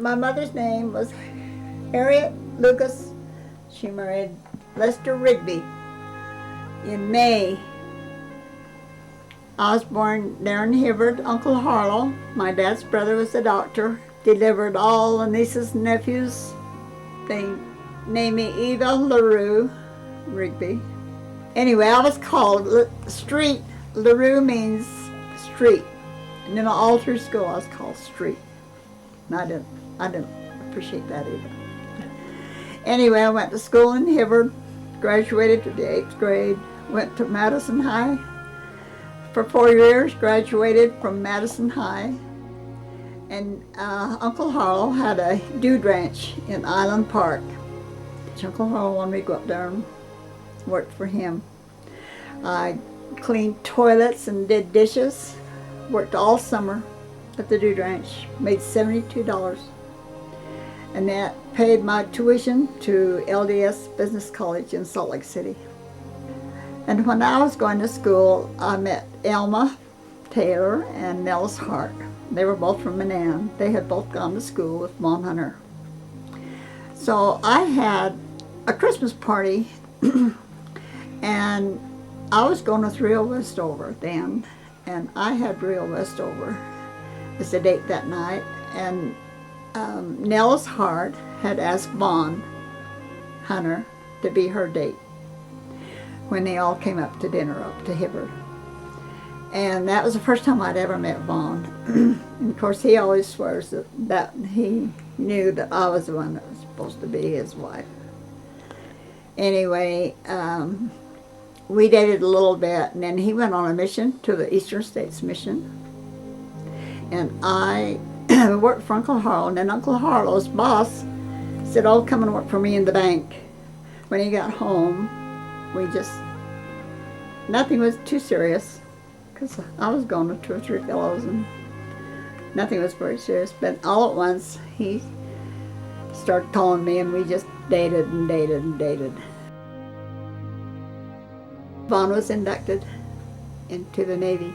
My mother's name was Harriet Lucas. She married Lester Rigby in May. I was born there in Hibbard. Uncle Harlow, my dad's brother, was a doctor. Delivered all the nieces and nephews. They named me Eva LaRue Rigby. Anyway, I was called Street. LaRue means street. And then all through school I was called Street. And I didn't appreciate that either. Anyway, I went to school in Hibbard, graduated to the 8th grade, went to Madison High for 4 years, graduated from Madison High. And Uncle Harlow had a dude ranch in Island Park. Uncle Harlow wanted me to go up there and work for him. I cleaned toilets and did dishes, worked all summer at the dude ranch, made $72. And that paid my tuition to LDS Business College in Salt Lake City. And when I was going to school, I met Elma Taylor and Nellis Hart. They were both from Manan. They had both gone to school with Vaughn Hunter. So I had a Christmas party, and I was going with Real Westover then, and I had Real Westover as a date that night, and Nellis Hart had asked Vaughn Hunter to be her date when they all came up to dinner up to Hibbard. And that was the first time I'd ever met Vaughn. And of course he always swears that he knew that I was the one that was supposed to be his wife. Anyway, we dated a little bit, and then he went on a mission to the Eastern States Mission. And I worked for Uncle Harlow, and then Uncle Harlow's boss said, "Oh, come and work for me in the bank." When he got home, nothing was too serious, because I was going to 2 or 3 fellows, and nothing was very serious. But all at once, he started calling me, and we just dated and dated and dated. Vaughn was inducted into the Navy.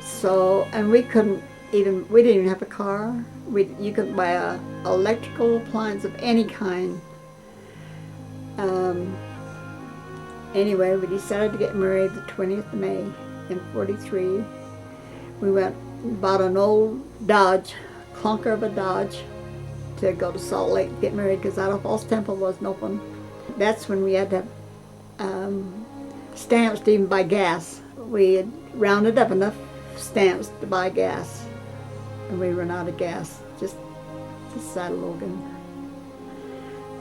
So, and we didn't even have a car. You couldn't buy a electrical appliance of any kind. Anyway, we decided to get married the 20th of May in '43. We bought an old Dodge, clunker of a Dodge, to go to Salt Lake to get married, because Idaho Falls Temple wasn't open. That's when we had to have stamps to even buy gas. We had rounded up enough stamps to buy gas, and we ran out of gas just this side of Logan.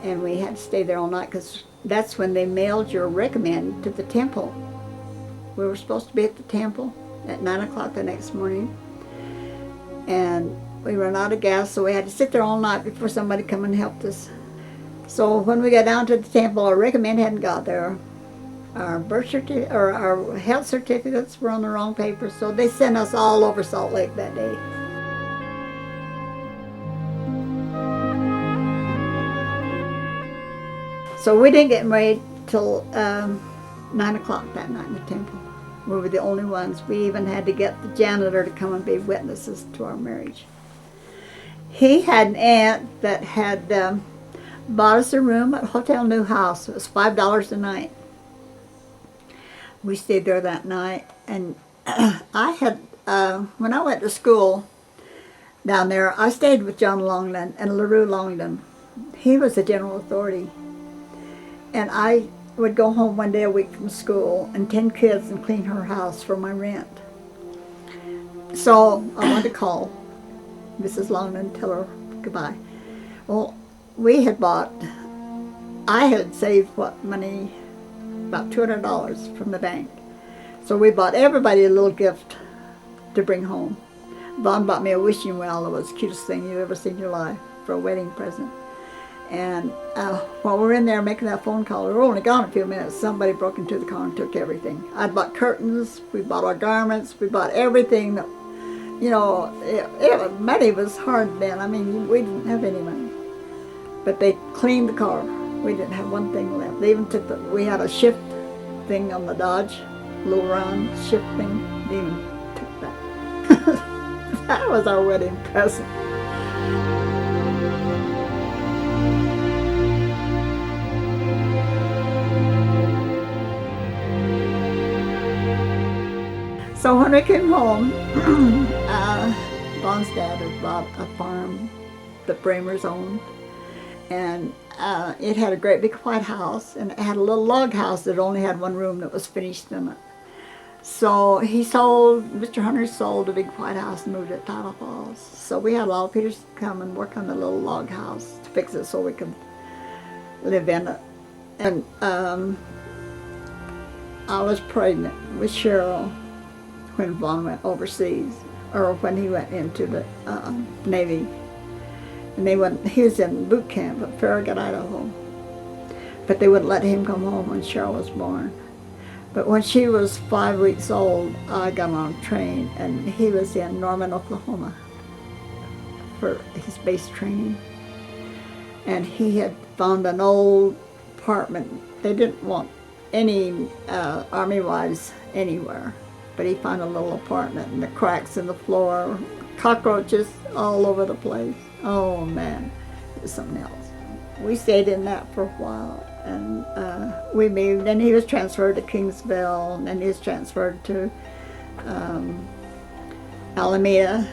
And we had to stay there all night, because that's when they mailed your recommend to the temple. We were supposed to be at the temple at 9 o'clock the next morning, and we ran out of gas, so we had to sit there all night before somebody come and helped us. So when we got down to the temple, our recommend hadn't got there. Our birth certificate, or our health certificates were on the wrong paper, so they sent us all over Salt Lake that day. So we didn't get married till 9 o'clock that night in the temple. We were the only ones. We even had to get the janitor to come and be witnesses to our marriage. He had an aunt that had bought us a room at Hotel New House. It was $5 a night. We stayed there that night, and I had, when I went to school down there, I stayed with John Longden and LaRue Longden. He was the general authority. And I would go home one day a week from school and 10 kids and clean her house for my rent. So I wanted to call Mrs. Longden and tell her goodbye. Well, I had saved money, about $200 from the bank. So we bought everybody a little gift to bring home. Vaughn bought me a wishing well. It was the cutest thing you've ever seen in your life for a wedding present. And while we were in there making that phone call, we were only gone a few minutes, somebody broke into the car and took everything. I'd bought curtains, we bought our garments, we bought everything that, money was hard then. I mean, we didn't have any money. But they cleaned the car. We didn't have one thing left. They even we had a shift thing on the Dodge, a little round shift thing. They even took that. That was our wedding present. So when we came home, Vaughn's dad had bought a farm that Bramers owned, and it had a great big white house, and it had a little log house that only had one room that was finished in it. So Mr. Hunter sold the big white house and moved it to Tidal Falls. So we had all Peters come and work on the little log house to fix it so we could live in it. And I was pregnant with Cheryl when Vaughn went overseas, or when he went into the Navy. And he was in boot camp at Farragut, Idaho. But they wouldn't let him come home when Cheryl was born. But when she was 5 weeks old, I got on a train, and he was in Norman, Oklahoma for his base training. And he had found an old apartment. They didn't want any Army wives anywhere, but he found a little apartment, and the cracks in the floor, cockroaches all over the place. Oh man, it was something else. We stayed in that for a while, and we moved, and he was transferred to Kingsville, and then he was transferred to Alameda.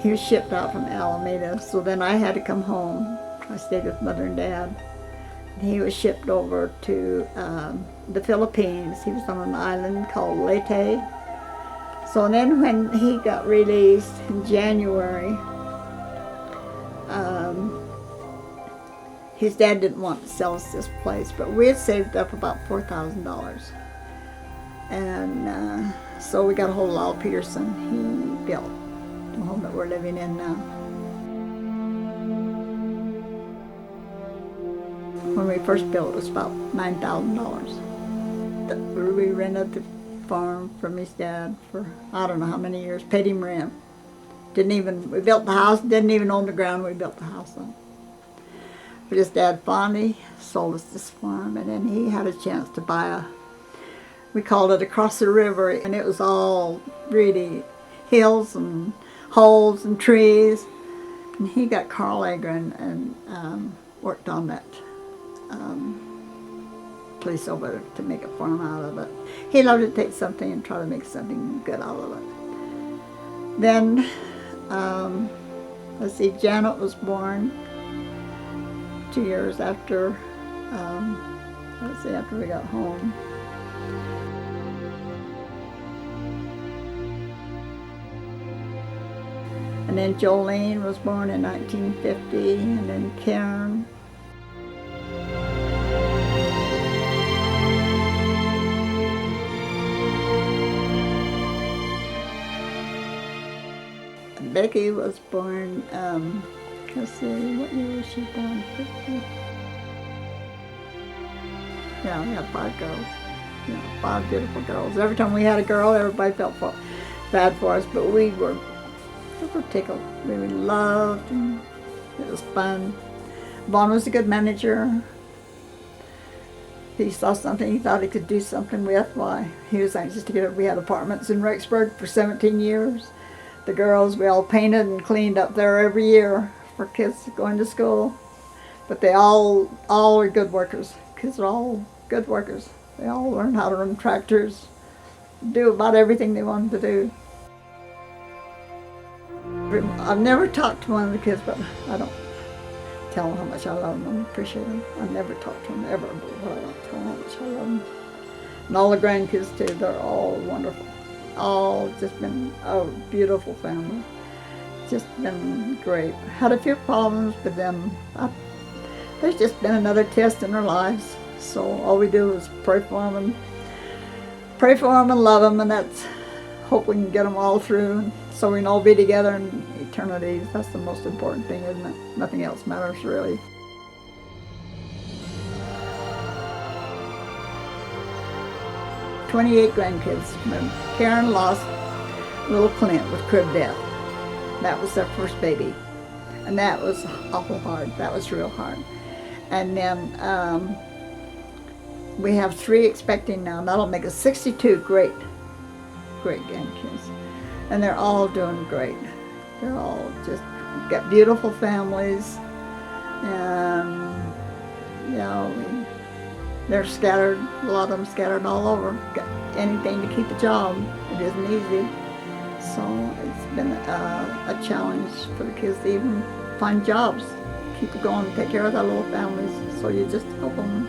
He was shipped out from Alameda, so then I had to come home. I stayed with Mother and Dad. And he was shipped over to the Philippines. He was on an island called Leyte. So then when he got released in January, his dad didn't want to sell us this place, but we had saved up about $4,000. And so we got a hold of Lyle Peterson. He built the home that we're living in now. When we first built it was about $9,000. We rented the farm from his dad for I don't know how many years, paid him rent. We built the house, didn't even own the ground we built the house on. But his dad finally sold us this farm, and then he had a chance to buy we called it across the river, and it was all really hills and holes and trees. And he got Carl Agron and worked on that place over to make a farm out of it. He loved to take something and try to make something good out of it. Then, let's see, Janet was born 2 years after, after we got home. And then Jolene was born in 1950, and then Karen. Becky was born, let's see, what year was she born? 50? Yeah, we had 5 girls. Yeah, 5 beautiful girls. Every time we had a girl, everybody felt bad for us, but we were tickled. We were loved, and it was fun. Vaughn was a good manager. He saw something he thought he could do something with. Why? He was anxious to get it. We had apartments in Rexburg for 17 years. The girls, we all painted and cleaned up there every year for kids going to school. But they all are good workers. Kids are all good workers. They all learned how to run tractors, do about everything they wanted to do. I've never talked to one of the kids, but I don't tell them how much I love them and appreciate them. I never talk to them ever, but I don't tell them how much I love them. And all the grandkids too, they're all wonderful. All just been a beautiful family. Just been great. Had a few problems, but then there's just been another test in their lives. So all we do is pray for them and love them, and that's hope we can get them all through, so we can all be together in eternity. That's the most important thing, isn't it? Nothing else matters really. "28 grandkids. When Karen lost little Clint with crib death. That was their first baby. And that was awful hard. That was real hard. And then we have 3 expecting now. That'll make us 62 great grandkids. And they're all doing great. They're all just got beautiful families. And, you know, they're scattered, a lot of them scattered all over. Got anything to keep a job. It isn't easy. So it's been a challenge for the kids to even find jobs, keep going, take care of their little families. So you just help them,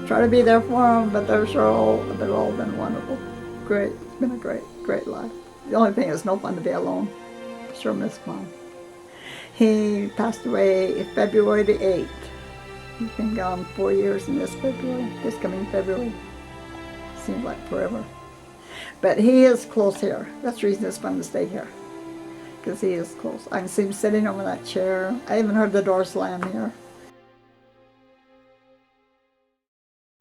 try to be there for them, but they've all been wonderful. Great, it's been a great life. The only thing is no fun to be alone. Sure miss Mom. He passed away February the 8th. He's been gone 4 years in this coming February. Seems like forever. But he is close here. That's the reason it's fun to stay here, because he is close. I can see him sitting over that chair. I even heard the door slam here.